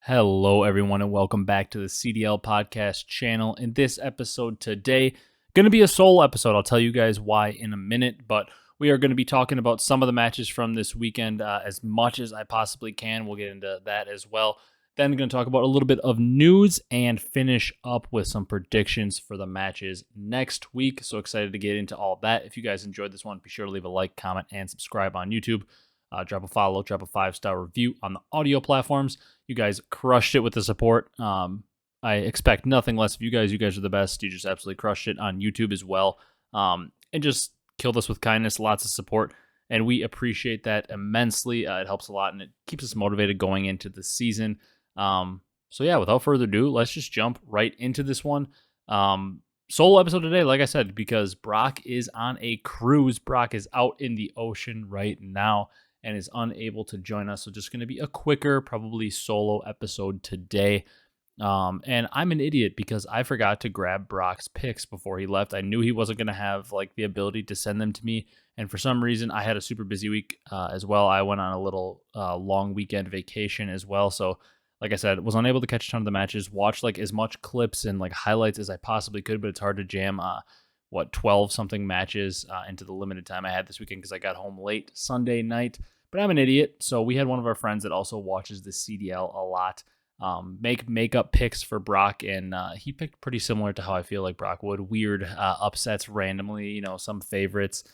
Hello, everyone, and welcome back to the CDL podcast channel. In this episode today, going to be a solo episode. I'll tell you guys why in a minute, but we are going to be talking about some of the matches from this weekend as much as I possibly can. We'll get into that as well. Then I'm going to talk about a little bit of news and finish up with some predictions for the matches next week. So excited to get into all that. If you guys enjoyed this one, be sure to leave a like, comment, and subscribe on YouTube. Drop a follow, drop a 5-star review on the audio platforms. You guys crushed it with the support. I expect nothing less of you guys. You guys are the best. You just absolutely crushed it on YouTube as well. And just killed us with kindness, lots of support. And we appreciate that immensely. It helps a lot and it keeps us motivated going into the season. So yeah, without further ado, let's just jump right into this one. Solo episode today, like I said, because Brock is on a cruise. Brock is out in the ocean right now and is unable to join us. So just going to be a quicker, probably solo episode today. And I'm an idiot because I forgot to grab Brock's picks before he left. I knew he wasn't going to have like the ability to send them to me. And for some reason, I had a super busy week as well. I went on a little long weekend vacation as well. So like I said, was unable to catch a ton of the matches, watched like as much clips and like highlights as I possibly could, but it's hard to jam 12 something matches into the limited time I had this weekend because I got home late Sunday night. But I'm an idiot, so we had one of our friends that also watches the CDL a lot make up picks for Brock, and he picked pretty similar to how I feel like Brock would. Weird upsets randomly, some favorites.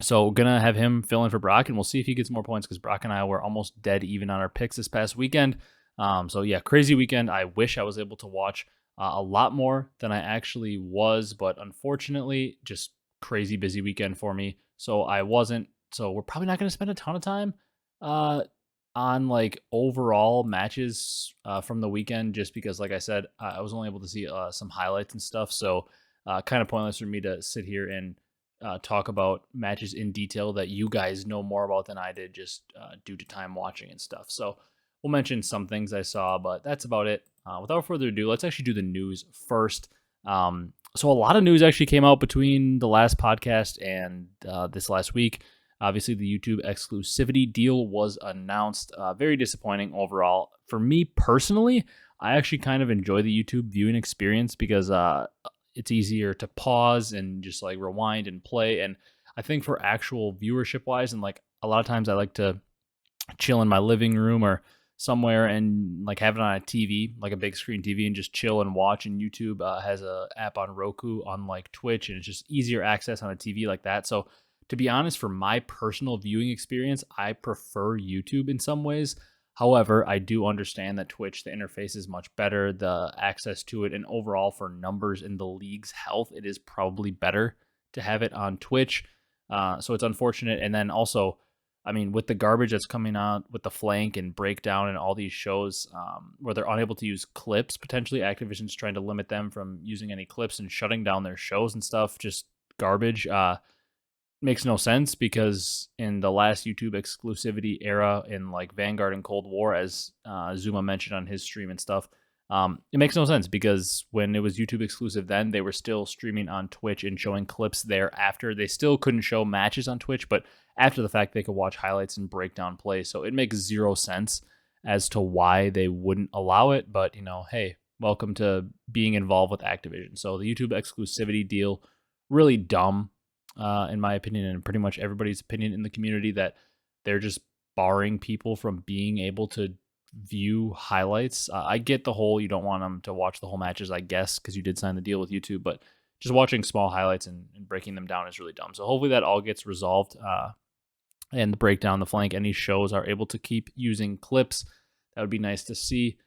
So gonna have him fill in for Brock, and we'll see if he gets more points because Brock and I were almost dead even on our picks this past weekend. So yeah, crazy weekend. I wish I was able to watch a lot more than I actually was, but unfortunately, just crazy busy weekend for me. So I wasn't. So we're probably not gonna spend a ton of time on like overall matches from the weekend, just because, like I said, I was only able to see some highlights and stuff. So kind of pointless for me to sit here and talk about matches in detail that you guys know more about than I did, just due to time watching and stuff. So we'll mention some things I saw, but that's about it. Without further ado, let's actually do the news first. So a lot of news actually came out between the last podcast and this last week. Obviously, the YouTube exclusivity deal was announced. Very disappointing overall. For me personally, I actually kind of enjoy the YouTube viewing experience because it's easier to pause and just like rewind and play. And I think for actual viewership wise, and like a lot of times I like to chill in my living room or somewhere and like have it on a TV, like a big screen TV, and just chill and watch. And YouTube has a app on Roku, unlike Twitch, and it's just easier access on a TV like that. So to be honest, for my personal viewing experience, I prefer YouTube in some ways. However, I do understand that Twitch, the interface is much better, the access to it, and overall for numbers in the league's health, it is probably better to have it on Twitch. So it's unfortunate. And then also, I mean, with the garbage that's coming out with the flank and breakdown and all these shows where they're unable to use clips, potentially Activision's trying to limit them from using any clips and shutting down their shows and stuff, just garbage. Makes no sense because in the last YouTube exclusivity era in like Vanguard and Cold War, as Zuma mentioned on his stream and stuff, it makes no sense because when it was YouTube exclusive then, they were still streaming on Twitch and showing clips thereafter. They still couldn't show matches on Twitch, but after the fact, they could watch highlights and break down plays. So it makes zero sense as to why they wouldn't allow it. But, hey, welcome to being involved with Activision. So the YouTube exclusivity deal, really dumb. In my opinion, and pretty much everybody's opinion in the community, that they're just barring people from being able to view highlights. I get the whole you don't want them to watch the whole matches, I guess, because you did sign the deal with YouTube, but just watching small highlights and breaking them down is really dumb. So hopefully that all gets resolved and the breakdown, the flank, any shows are able to keep using clips. That would be nice to see.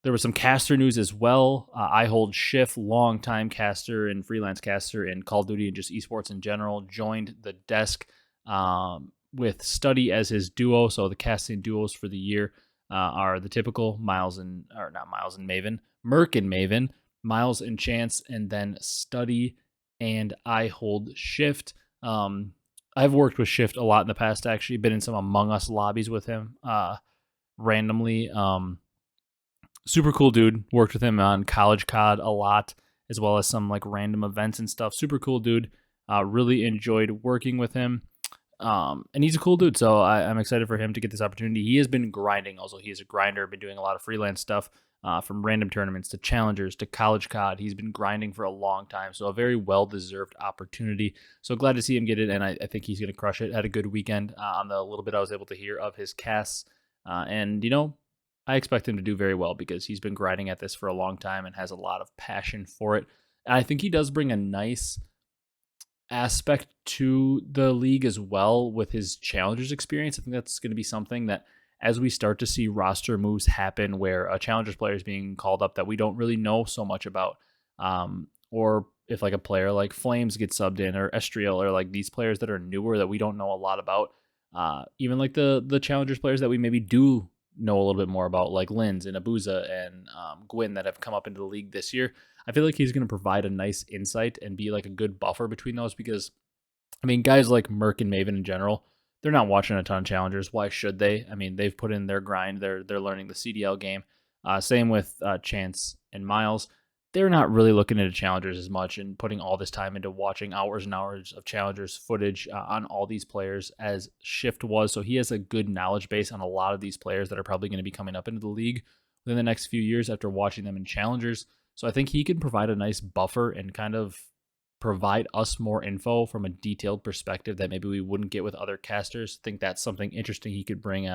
There was some caster news as well. I hold Schiff, longtime caster and freelance caster in Call of Duty and just esports in general, joined the desk with Study as his duo. So the casting duos for the year are the typical Merc and Maven, Miles and Chance, and then Study and I hold Shift. I've worked with Shift a lot in the past, actually. Been in some Among Us lobbies with him randomly. Super cool dude. Worked with him on College COD a lot, as well as some like random events and stuff. Super cool dude. Really enjoyed working with him. And he's a cool dude, so I'm excited for him to get this opportunity. He has been grinding. Also, he is a grinder. Been doing a lot of freelance stuff, from random tournaments to challengers to college COD. He's been grinding for a long time, so a very well deserved opportunity. So glad to see him get it, and I think he's going to crush it. Had a good weekend on the little bit I was able to hear of his casts, and I expect him to do very well because he's been grinding at this for a long time and has a lot of passion for it. And I think he does bring a nice aspect to the league as well with his challengers experience. I think that's going to be something that, as we start to see roster moves happen where a challengers player is being called up that we don't really know so much about, or if like a player like Flames gets subbed in, or Estriel, or like these players that are newer that we don't know a lot about, even like the challengers players that we maybe do know a little bit more about, like Linz and Abuza and Gwyn, that have come up into the league this year. I feel like he's going to provide a nice insight and be like a good buffer between those, because I mean, guys like Merc and Maven in general, they're not watching a ton of challengers. Why should they? I mean, they've put in their grind. They're learning the CDL game. Same with Chance and Miles. They're not really looking into challengers as much and putting all this time into watching hours and hours of challengers footage on all these players as Shift was. So he has a good knowledge base on a lot of these players that are probably going to be coming up into the league within the next few years after watching them in challengers. So I think he can provide a nice buffer and kind of provide us more info from a detailed perspective that maybe we wouldn't get with other casters. I think that's something interesting he could bring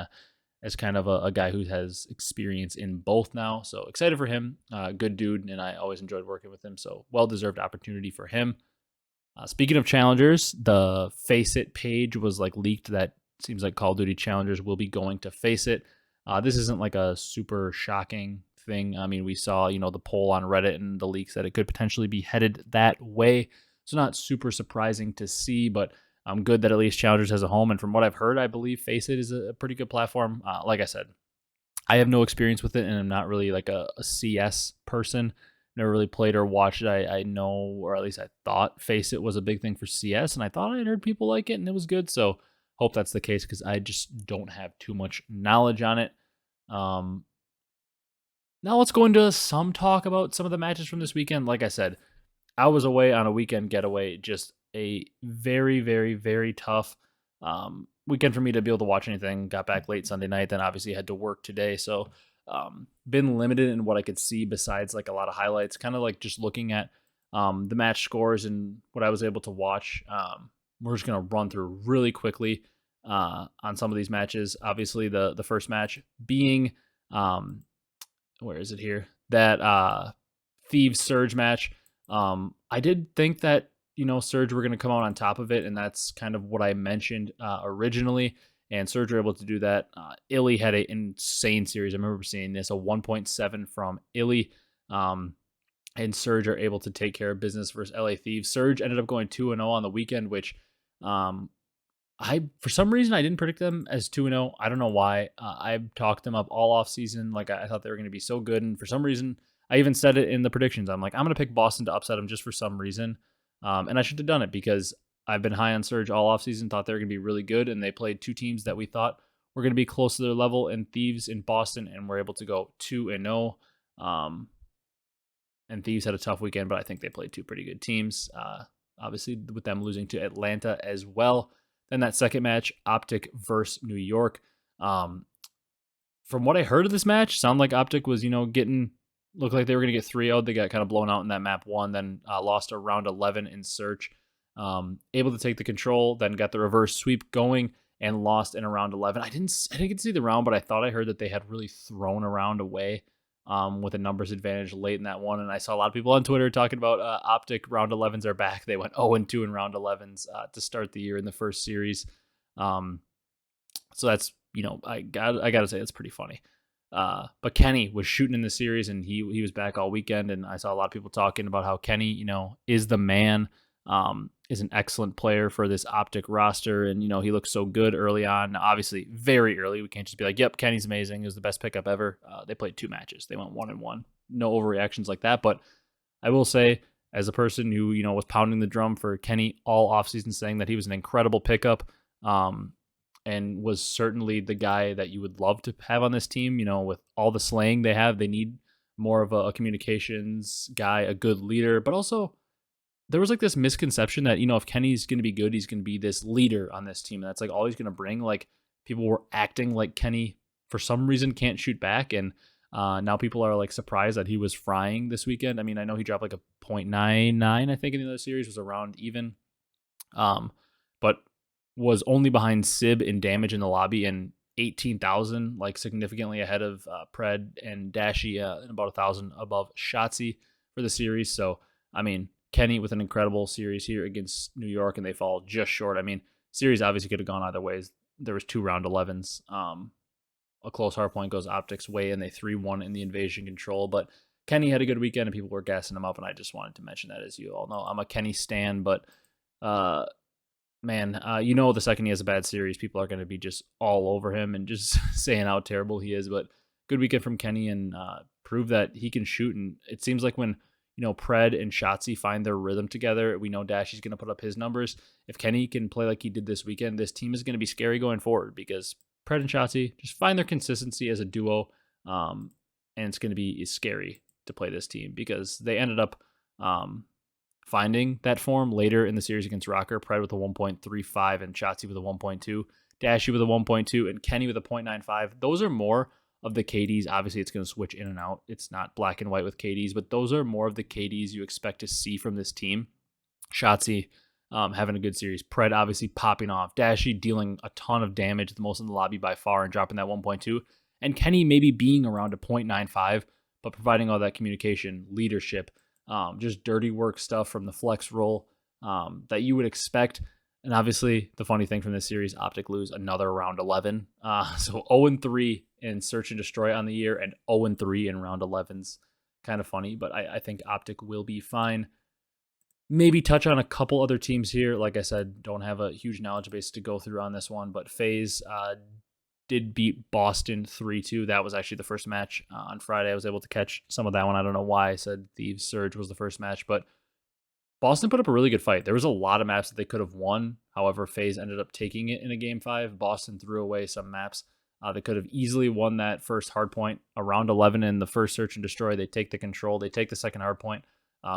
as kind of a guy who has experience in both now. So excited for him. Good dude, and I always enjoyed working with him. So well-deserved opportunity for him. Speaking of challengers, the Face It page was like leaked that seems like Call of Duty challengers will be going to Face It. This isn't like a super shocking thing. I mean, we saw, the poll on Reddit and the leaks that it could potentially be headed that way. So not super surprising to see, but good that at least Challengers has a home. And from what I've heard, I believe Face It is a pretty good platform. Like I said, I have no experience with it, and I'm not really like a CS person. Never really played or watched it. I know, or at least I thought Face It was a big thing for CS, and I thought I had heard people like it and it was good. So hope that's the case, because I just don't have too much knowledge on it. Now let's go into some talk about some of the matches from this weekend. Like I said, I was away on a weekend getaway. Just a very, very, very tough weekend for me to be able to watch anything. Got back late Sunday night, then obviously had to work today. So been limited in what I could see besides like a lot of highlights, kind of like just looking at the match scores and what I was able to watch. We're just going to run through really quickly on some of these matches. Obviously, the first match being where is it here? That Thieves Surge match. I did think that, Surge were going to come out on top of it, and that's kind of what I mentioned originally. And Surge were able to do that. Illy had an insane series. I remember seeing this, a 1.7 from Illy. And Surge are able to take care of business versus LA Thieves. Surge ended up going 2-0 on the weekend, which for some reason, I didn't predict them as 2-0. I don't know why. I talked them up all off season. Like, I thought they were going to be so good. And for some reason, I even said it in the predictions. I'm like, I'm going to pick Boston to upset them just for some reason. And I should have done it, because I've been high on Surge all off season, thought they were going to be really good. And they played two teams that we thought were going to be close to their level in Thieves in Boston, and were able to go 2-0. And Thieves had a tough weekend, but I think they played two pretty good teams. Obviously, with them losing to Atlanta as well. Then that second match, OpTic versus New York. From what I heard of this match, sounded like OpTic was, looked like they were going to get 3-0. They got kind of blown out in that map 1, then lost a round 11 in Search. Able to take the control, then got the reverse sweep going and lost in a round 11. I didn't get to see the round, but I thought I heard that they had really thrown a round away with a numbers advantage late in that one. And I saw a lot of people on Twitter talking about OpTic round 11s are back. They went 0-2 in round 11s to start the year in the first series. So that's, I gotta say, that's pretty funny. But Kenny was shooting in the series, and he was back all weekend. And I saw a lot of people talking about how Kenny, is the man, is an excellent player for this OpTic roster. And, he looks so good early on. Now, obviously, very early. We can't just be like, yep, Kenny's amazing. It was the best pickup ever. They played 2 matches. They went 1-1. No overreactions like that. But I will say, as a person who, was pounding the drum for Kenny all offseason, saying that he was an incredible pickup, and was certainly the guy that you would love to have on this team. With all the slaying they have, they need more of a communications guy, a good leader, but also there was like this misconception that, if Kenny's going to be good, he's going to be this leader on this team. That's like all he's going to bring. Like people were acting like Kenny for some reason can't shoot back. And now people are like surprised that he was frying this weekend. I mean, I know he dropped like a 0.99, I think in the other series was around even. But was only behind Sib in damage in the lobby and 18,000, like significantly ahead of Pred and Dashy, and about 1,000 above Shotzzy for the series. So, I mean, Kenny with an incredible series here against New York, and they fall just short. I mean, series obviously could have gone either ways. There was 2 round 11s. A close hardpoint goes OpTic's way, and they 3-1 in the invasion control. But Kenny had a good weekend, and people were gassing him up, and I just wanted to mention that. As you all know, I'm a Kenny stan, but man, the second he has a bad series, people are going to be just all over him and just saying how terrible he is. But good weekend from Kenny, and prove that he can shoot. And it seems like when Pred and Shotzzy find their rhythm together, we know Dashy's going to put up his numbers. If Kenny can play like he did this weekend, this team is going to be scary going forward because Pred and Shotzzy just find their consistency as a duo, and it's going to be scary to play this team because they ended up finding that form later in the series against Rocker. Pred with a 1.35 and Shotzzy with a 1.2, Dashy with a 1.2, and Kenny with a 0.95. Those are more of the KDs. Obviously, it's going to switch in and out. It's not black and white with KDs, but those are more of the KDs you expect to see from this team. Shotzzy having a good series. Pred obviously popping off. Dashy dealing a ton of damage, the most in the lobby by far, and dropping that 1.2. And Kenny maybe being around a 0.95, but providing all that communication, leadership, just dirty work stuff from the flex roll that you would expect. And obviously, the funny thing from this series, OpTic lose another round 11. So 0-3 in Search and Destroy on the year and 0-3 in round 11's kind of funny, but I think OpTic will be fine. Maybe touch on a couple other teams here. Like I said, don't have a huge knowledge base to go through on this one, but Faze did beat Boston 3-2. That was actually the first match on Friday. I was able to catch some of that one. I don't know why I said Thieves Surge was the first match, but Boston put up a really good fight. There was a lot of maps that they could have won. However, Faze ended up taking it in a game 5. Boston threw away some maps. They could have easily won that first hardpoint around 11 in the first Search and Destroy. They take the control. They take the second hardpoint.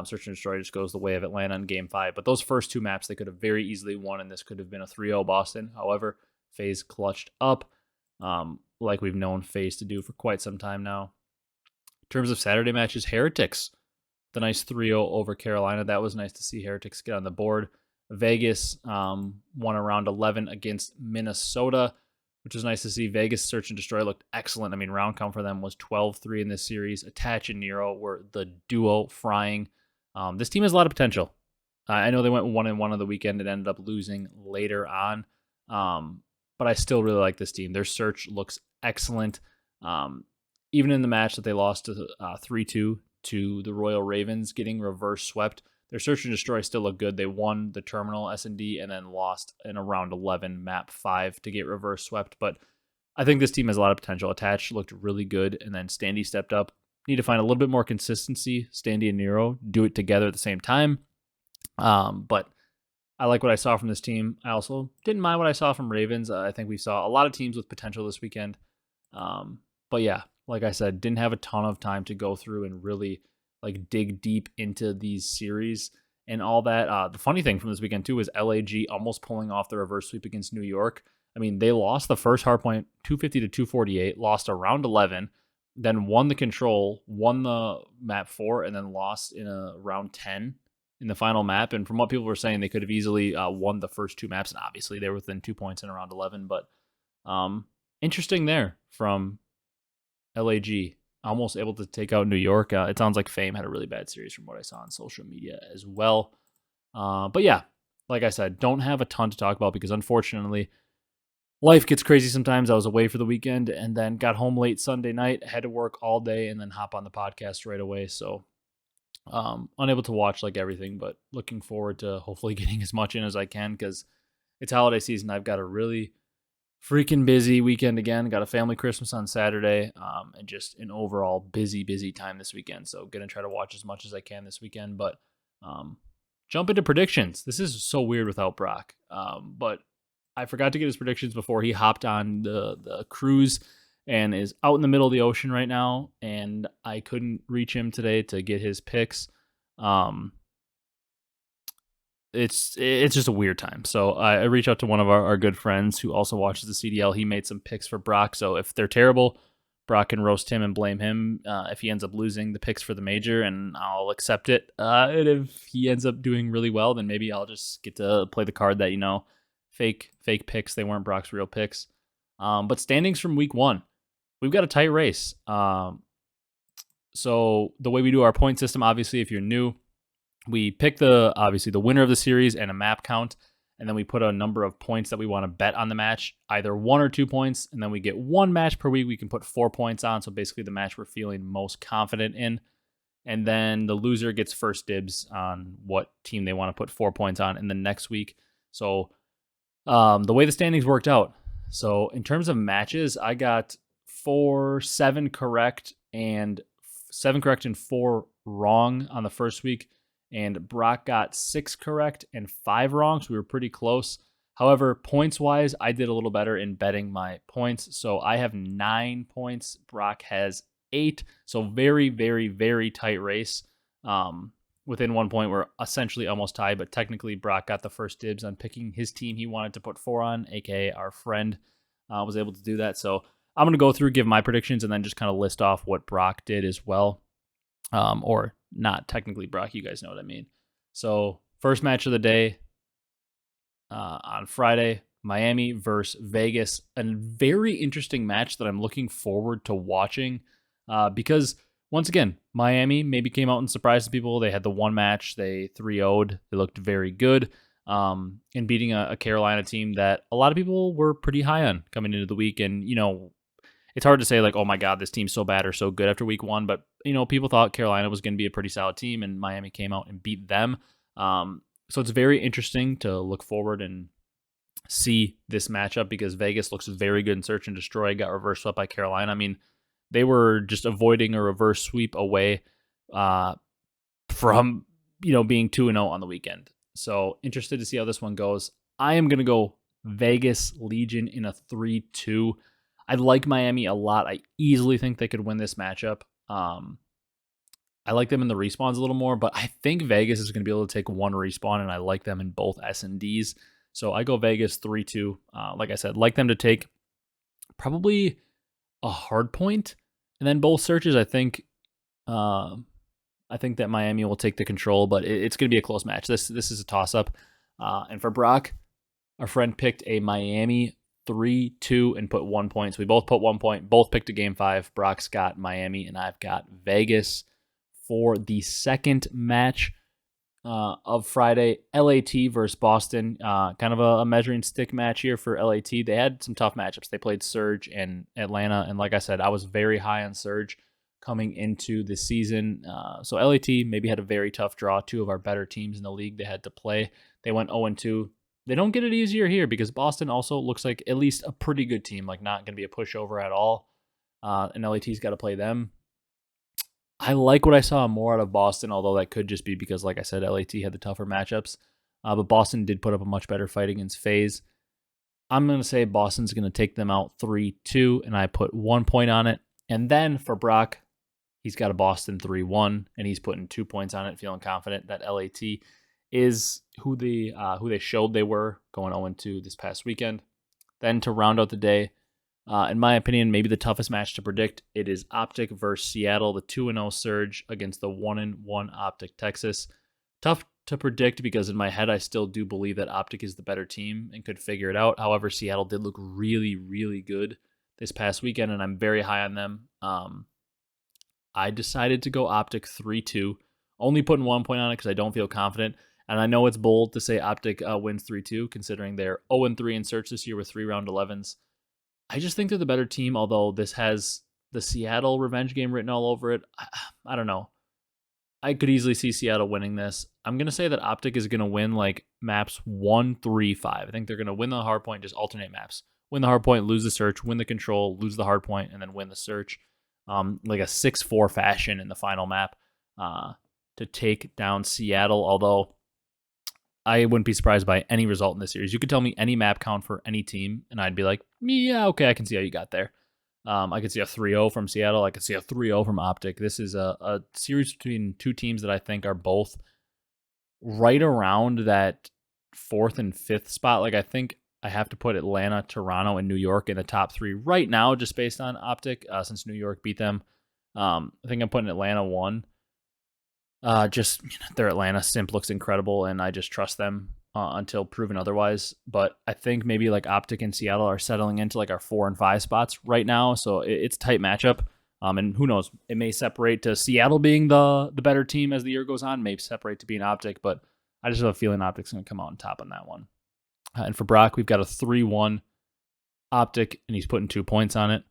Search and Destroy just goes the way of Atlanta in game 5. But those first 2 maps, they could have very easily won, and this could have been a 3-0 Boston. However, Faze clutched up, like we've known Faze to do for quite some time now. In terms of Saturday matches, Heretics, the nice 3-0 over Carolina. That was nice to see Heretics get on the board. Vegas won around 11 against Minnesota, which was nice to see. Vegas Search and Destroy looked excellent. I mean, round count for them was 12-3 in this series. Attach and Nero were the duo frying. This team has a lot of potential. I know they went 1-1 on the weekend and ended up losing later on, but I still really like this team. Their search looks excellent. Even in the match that they lost to 3-2 to the Royal Ravens, getting reverse swept, their Search and Destroy still look good. They won the Terminal S&D and then lost in a round 11 map 5 to get reverse swept. But I think this team has a lot of potential. Attach looked really good, and then Standy stepped up. Need to find a little bit more consistency. Standy and Nero do it together at the same time. But I like what I saw from this team. I also didn't mind what I saw from Ravens. I think we saw a lot of teams with potential this weekend. But yeah, like I said, didn't have a ton of time to go through and really like dig deep into these series and all that. The funny thing from this weekend too is LAG almost pulling off the reverse sweep against New York. I mean, they lost the first hardpoint 250 to 248, lost a round 11, then won the control, won the map 4, and then lost in a round 10 in the final map. And from what people were saying, they could have easily won the first 2 maps, and obviously they were within 2 points in around 11. But interesting there from LAG, almost able to take out New York. It sounds like Fame had a really bad series from what I saw on social media as well. But yeah, like I said, don't have a ton to talk about because unfortunately, life gets crazy sometimes. I was away for the weekend and then got home late Sunday night, had to work all day and then hop on the podcast right away. So unable to watch like everything, but looking forward to hopefully getting as much in as I can because it's holiday season. I've got a really freaking busy weekend again. Got a family Christmas on Saturday, and just an overall busy time this weekend. So gonna try to watch as much as I can this weekend. But jump into predictions. This is so weird without Brock. But I forgot to get his predictions before he hopped on the cruise and is out in the middle of the ocean right now. And I couldn't reach him today to get his picks. it's just a weird time. So I reached out to one of our good friends who also watches the CDL. He made some picks for Brock. So if they're terrible, Brock can roast him and blame him if he ends up losing the picks for the major, and I'll accept it. And if he ends up doing really well, then maybe I'll just get to play the card that, fake picks. They weren't Brock's real picks. But standings from week 1, we've got a tight race. So the way we do our point system, obviously, if you're new, we pick the winner of the series and a map count, and then we put a number of points that we want to bet on the match, either 1 or 2 points, and then we get 1 match per week we can put 4 points on, so basically the match we're feeling most confident in. And then the loser gets first dibs on what team they want to put 4 points on in the next week. So the way the standings worked out, so in terms of matches, I got 7 correct and 4 wrong on the first week. And Brock got 6 correct and 5 wrong, so we were pretty close. However, points-wise, I did a little better in betting my points. So I have 9 points. Brock has 8. So very, very, very tight race. Within 1 point, we're essentially almost tied, but technically Brock got the first dibs on picking his team he wanted to put 4 on, aka our friend was able to do that. So I'm going to go through, give my predictions, and then just kind of list off what Brock did as well. Or not technically Brock, you guys know what I mean. So first match of the day on Friday, Miami versus Vegas. A very interesting match that I'm looking forward to watching because, once again, Miami maybe came out and surprised people. They had the one match, they 3-0'd. They looked very good in beating a Carolina team that a lot of people were pretty high on coming into the week. And, it's hard to say like, oh my God, this team's so bad or so good after week 1. But, people thought Carolina was going to be a pretty solid team, and Miami came out and beat them. So it's very interesting to look forward and see this matchup because Vegas looks very good in Search and Destroy, got reverse swept by Carolina. I mean, they were just avoiding a reverse sweep away from, being 2-0 on the weekend. So interested to see how this one goes. I am going to go Vegas Legion in a 3-2. I like Miami a lot. I easily think they could win this matchup. I like them in the respawns a little more, but I think Vegas is going to be able to take 1 respawn, and I like them in both S&Ds. So I go Vegas 3-2. Like I said, like them to take probably a hard point, and then both searches. I think that Miami will take the control, but it's going to be a close match. This is a toss-up. And for Brock, our friend picked a Miami 3-2 and put 1 point. So we both put 1 point, both picked a game 5. Brock's got Miami and I've got Vegas. For the second match of Friday, LAT versus Boston. Kind of a measuring stick match here for LAT. They had some tough matchups. They played Surge and Atlanta, and like I said, I was very high on Surge coming into the season. So LAT maybe had a very tough draw. 2 of our better teams in the league they had to play. They went 0-2. They don't get it easier here because Boston also looks like at least a pretty good team, like not going to be a pushover at all. And LAT's got to play them. I like what I saw more out of Boston, although that could just be because, like I said, LAT had the tougher matchups. But Boston did put up a much better fight against Faze. I'm going to say Boston's going to take them out 3-2, and I put 1 point on it. And then for Brock, he's got a Boston 3-1, and he's putting 2 points on it, feeling confident that LAT is who they showed they were going 0-2 this past weekend. Then to round out the day, in my opinion, maybe the toughest match to predict, it is OpTic versus Seattle, the 2-0 Surge against the 1-1 OpTic Texas. Tough to predict because in my head, I still do believe that OpTic is the better team and could figure it out. However, Seattle did look really, really good this past weekend, and I'm very high on them. I decided to go OpTic 3-2, only putting 1 point on it because I don't feel confident. And I know it's bold to say OpTic wins 3-2, considering they're 0-3 in Search this year with 3 round 11s. I just think they're the better team, although this has the Seattle revenge game written all over it. I don't know. I could easily see Seattle winning this. I'm going to say that OpTic is going to win like maps 1, 3, 5. I think they're going to win the hard point, just alternate maps. Win the hard point, lose the Search, win the control, lose the hard point, and then win the Search. Like a 6-4 fashion in the final map to take down Seattle, although I wouldn't be surprised by any result in this series. You could tell me any map count for any team, and I'd be like, yeah, okay, I can see how you got there. I could see a 3-0 from Seattle. I could see a 3-0 from OpTic. This is a series between 2 teams that I think are both right around that 4th and 5th spot. Like, I think I have to put Atlanta, Toronto, and New York in the top 3 right now, just based on OpTic, since New York beat them. I think I'm putting Atlanta 1. Just they're Atlanta. Simp looks incredible, and I just trust them until proven otherwise. But I think maybe like OpTic and Seattle are settling into like our 4 and 5 spots right now, so it's a tight matchup. And who knows, it may separate to Seattle being the better team as the year goes on, maybe separate to being OpTic, but I just have a feeling OpTic's going to come out on top on that one. And for Brock, we've got a 3-1 OpTic, and he's putting 2 points on it.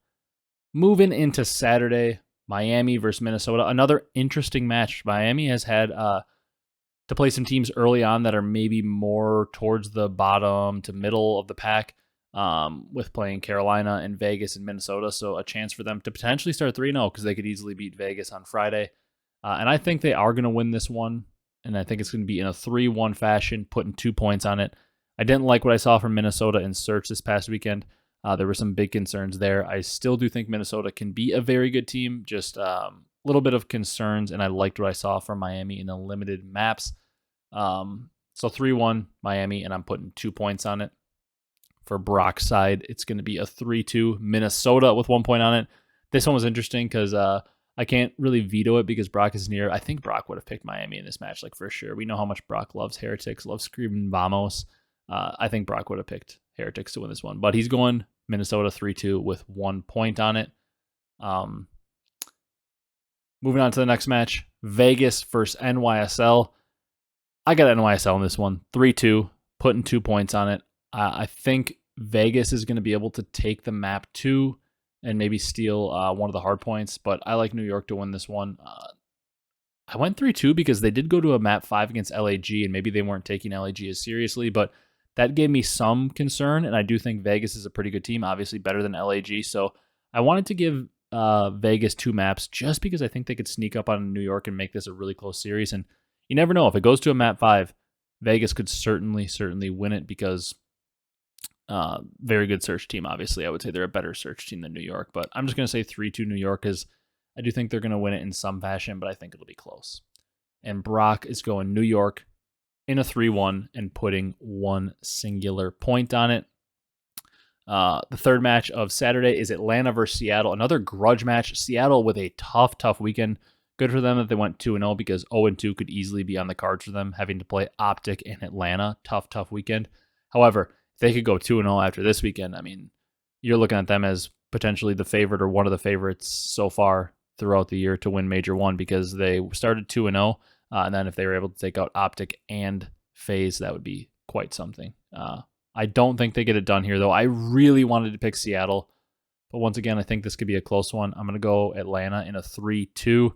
Moving into Saturday, Miami versus Minnesota. Another interesting match. Miami has had to play some teams early on that are maybe more towards the bottom to middle of the pack, with playing Carolina and Vegas and Minnesota. So a chance for them to potentially start 3-0 because they could easily beat Vegas on Friday. And I think they are going to win this one. And I think it's going to be in a 3-1 fashion, putting 2 points on it. I didn't like what I saw from Minnesota in search this past weekend. There were some big concerns there. I still do think Minnesota can be a very good team, just a little bit of concerns, and I liked what I saw from Miami in the limited maps. So 3-1 Miami, and I'm putting 2 points on it. For Brock's side, it's going to be a 3-2 Minnesota with 1 point on it. This one was interesting because I can't really veto it because Brock is near. I think Brock would have picked Miami in this match, like for sure. We know how much Brock loves Heretics, loves screaming Vamos. I think Brock would have picked Heretics to win this one, but he's going Minnesota 3-2 with 1 point on it. Moving on to the next match, Vegas versus NYSL. I got NYSL in this one, 3-2, putting 2 points on it. I think Vegas is going to be able to take the map 2 and maybe steal one of the hard points, but I like New York to win this one. I went 3-2 because they did go to a map 5 against LAG, and maybe they weren't taking LAG as seriously, but that gave me some concern, and I do think Vegas is a pretty good team, obviously better than LAG, so I wanted to give Vegas 2 maps just because I think they could sneak up on New York and make this a really close series, and you never know. If it goes to a map 5, Vegas could certainly win it because very good search team, obviously. I would say they're a better search team than New York, but I'm just going to say 3-2 New York because I do think they're going to win it in some fashion, but I think it'll be close. And Brock is going New York in a 3-1 and putting 1 singular point on it. The third match of Saturday is Atlanta versus Seattle. Another grudge match. Seattle with a tough weekend. Good for them that they went 2-0 because 0-2 could easily be on the cards for them, having to play OpTic in Atlanta. Tough weekend. However, if they could go 2-0 after this weekend, I mean, you're looking at them as potentially the favorite or one of the favorites so far throughout the year to win Major 1 because they started 2-0. And then if they were able to take out OpTic and Faze, that would be quite something. I don't think they get it done here, though. I really wanted to pick Seattle. But once again, I think this could be a close one. I'm going to go Atlanta in a 3-2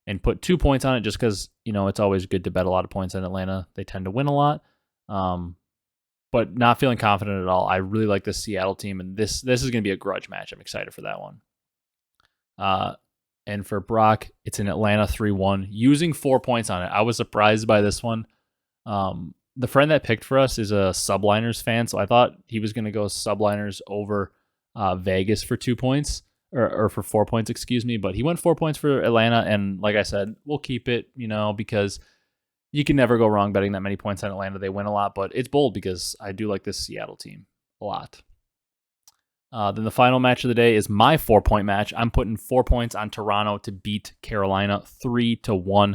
and put 2 points on it just because, it's always good to bet a lot of points on Atlanta. They tend to win a lot. But not feeling confident at all. I really like this Seattle team, and this is going to be a grudge match. I'm excited for that one. And for Brock, it's an Atlanta 3-1, using 4 points on it. I was surprised by this one. The friend that picked for us is a Subliners fan, so I thought he was going to go Subliners over Vegas for 2 points, or for 4 points, excuse me. But he went 4 points for Atlanta, and like I said, we'll keep it, because you can never go wrong betting that many points on Atlanta. They win a lot, but it's bold because I do like this Seattle team a lot. Then the final match of the day is my 4-point match. I'm putting 4 points on Toronto to beat Carolina 3-1.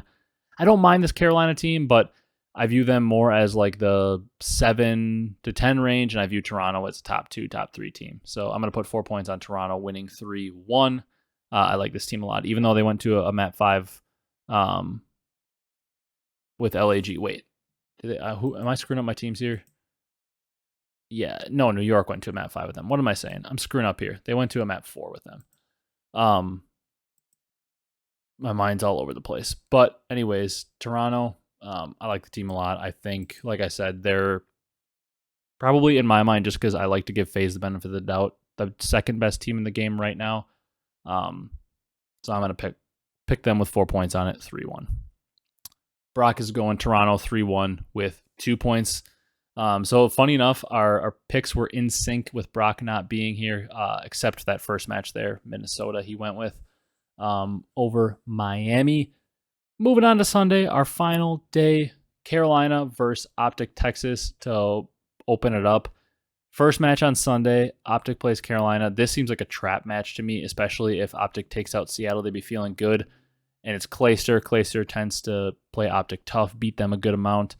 I don't mind this Carolina team, but I view them more as like the 7-10 range, and I view Toronto as a top 2, top 3 team. So I'm going to put 4 points on Toronto winning 3-1. I like this team a lot, even though they went to a map 5 with LAG. Wait, who am I screwing up my teams here? Yeah, no, New York went to a map 5 with them. What am I saying? I'm screwing up here. They went to a map 4 with them. My mind's all over the place. But anyways, Toronto, I like the team a lot. I think, like I said, they're probably, in my mind, just because I like to give FaZe the benefit of the doubt, the second best team in the game right now. So I'm going to pick them with 4 points on it, 3-1. Brock is going Toronto 3-1 with 2 points. So funny enough, our picks were in sync with Brock not being here, except that first match there, Minnesota, he went with over Miami. Moving on to Sunday, our final day, Carolina versus OpTic Texas to open it up. First match on Sunday, OpTic plays Carolina. This seems like a trap match to me, especially if OpTic takes out Seattle. They'd be feeling good. And it's Clayster. Clayster tends to play OpTic tough, beat them a good amount.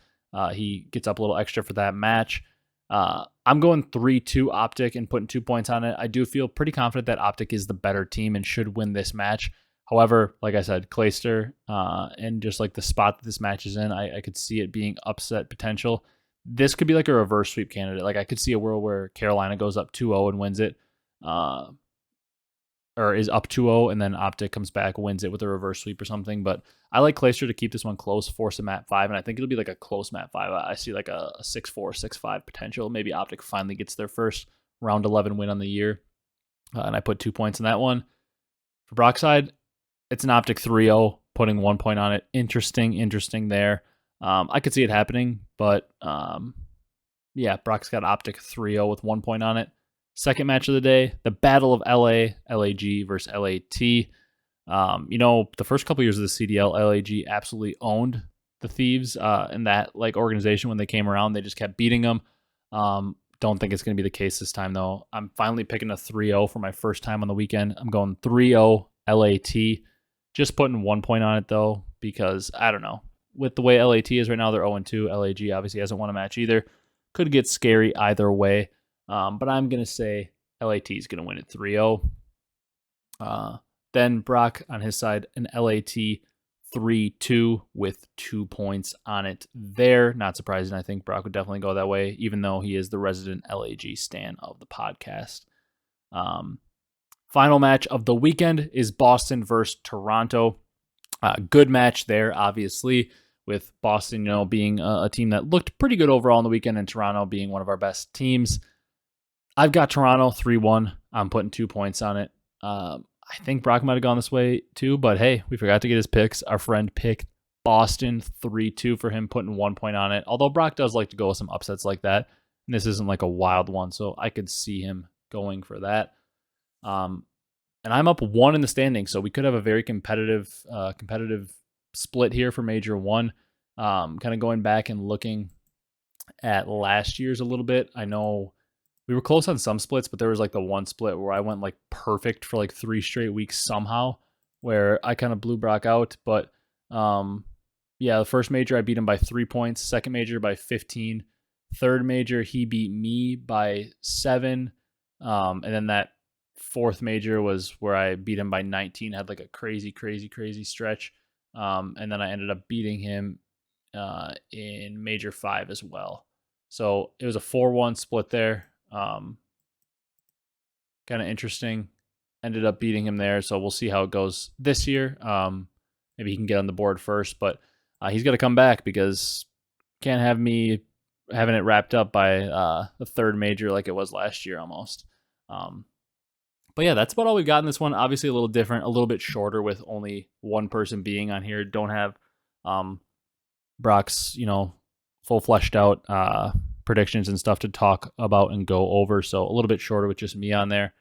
He gets up a little extra for that match. I'm going 3-2 OpTic and putting 2 points on it. I do feel pretty confident that OpTic is the better team and should win this match. However, like I said, Clayster and just like the spot that this match is in, I could see it being upset potential. This could be like a reverse sweep candidate. Like I could see a world where Carolina goes up 2-0 and wins it, or is up 2-0 and then OpTic comes back, wins it with a reverse sweep or something. But I like Clayster to keep this one close, force a map 5, and I think it'll be like a close map 5. I see like a 6-4, 6-5 potential. Maybe OpTic finally gets their first round 11 win on the year, and I put 2 points in that one. For Brock's side, it's an OpTic 3-0, putting 1 point on it. Interesting there. I could see it happening, but yeah, Brock's got OpTic 3-0 with 1 point on it. Second match of the day, the Battle of LA, LAG versus LAT. The first couple years of the CDL, LAG absolutely owned the Thieves in that like organization. When they came around, they just kept beating them. Don't think it's going to be the case this time, though. I'm finally picking a 3-0 for my first time on the weekend. I'm going 3-0 LAT. Just putting 1 point on it, though, because I don't know. With the way LAT is right now, they're 0-2. LAG obviously hasn't won a match either. Could get scary either way. But I'm going to say LAT is going to win it 3-0. Then Brock on his side, an LAT 3-2 with 2 points on it there. Not surprising. I think Brock would definitely go that way, even though he is the resident LAG stan of the podcast. Final match of the weekend is Boston versus Toronto. Good match there, obviously, with Boston, being a team that looked pretty good overall on the weekend, and Toronto being one of our best teams. I've got Toronto 3-1. I'm putting 2 points on it. I think Brock might have gone this way too, but hey, we forgot to get his picks. Our friend picked Boston 3-2 for him, putting 1 point on it. Although Brock does like to go with some upsets like that, and this isn't like a wild one, so I could see him going for that. And I'm up 1 in the standings, so we could have a very competitive split here for Major 1. Kind of going back and looking at last year's a little bit. I know we were close on some splits, but there was like the one split where I went like perfect for like 3 straight weeks somehow, where I kind of blew Brock out. But the first major I beat him by 3 points, second major by 15, third major he beat me by 7, and then that fourth major was where I beat him by 19, had like a crazy stretch, and then I ended up beating him in major 5 as well. So it was a 4-1 split there. Kind of interesting. Ended up beating him there, so we'll see how it goes this year. Maybe he can get on the board first, but he's got to come back, because can't have me having it wrapped up by the third major like it was last year almost. But yeah, that's about all we've got in this one. Obviously a little different, a little bit shorter with only one person being on here. Don't have Brock's, full fleshed out predictions and stuff to talk about and go over. So a little bit shorter with just me on there.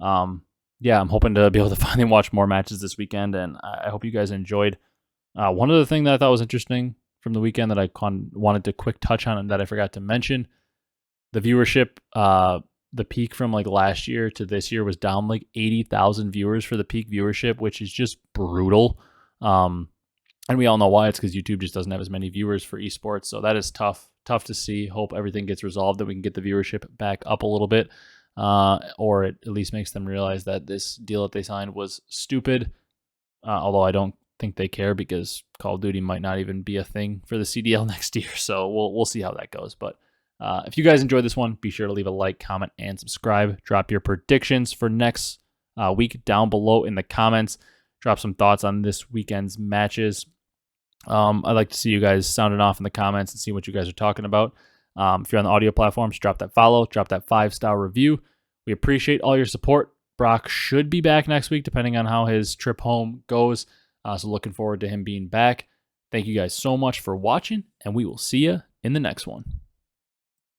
I'm hoping to be able to finally watch more matches this weekend, and I hope you guys enjoyed. One other thing that I thought was interesting from the weekend that I wanted to quick touch on and that I forgot to mention, the viewership, the peak from like last year to this year was down like 80,000 viewers for the peak viewership, which is just brutal. And we all know why. It's because YouTube just doesn't have as many viewers for esports. So that is tough to see. Hope everything gets resolved, that we can get the viewership back up a little bit, or it at least makes them realize that this deal that they signed was stupid. Although I don't think they care, because Call of Duty might not even be a thing for the CDL next year. So we'll see how that goes. But if you guys enjoyed this one, be sure to leave a like, comment, and subscribe. Drop your predictions for next week down below in the comments. Drop some thoughts on this weekend's matches. I'd like to see you guys sounding off in the comments and see what you guys are talking about. If you're on the audio platforms, drop that follow, drop that 5-star review. We appreciate all your support. Brock should be back next week, depending on how his trip home goes. So looking forward to him being back. Thank you guys so much for watching, and we will see you in the next one.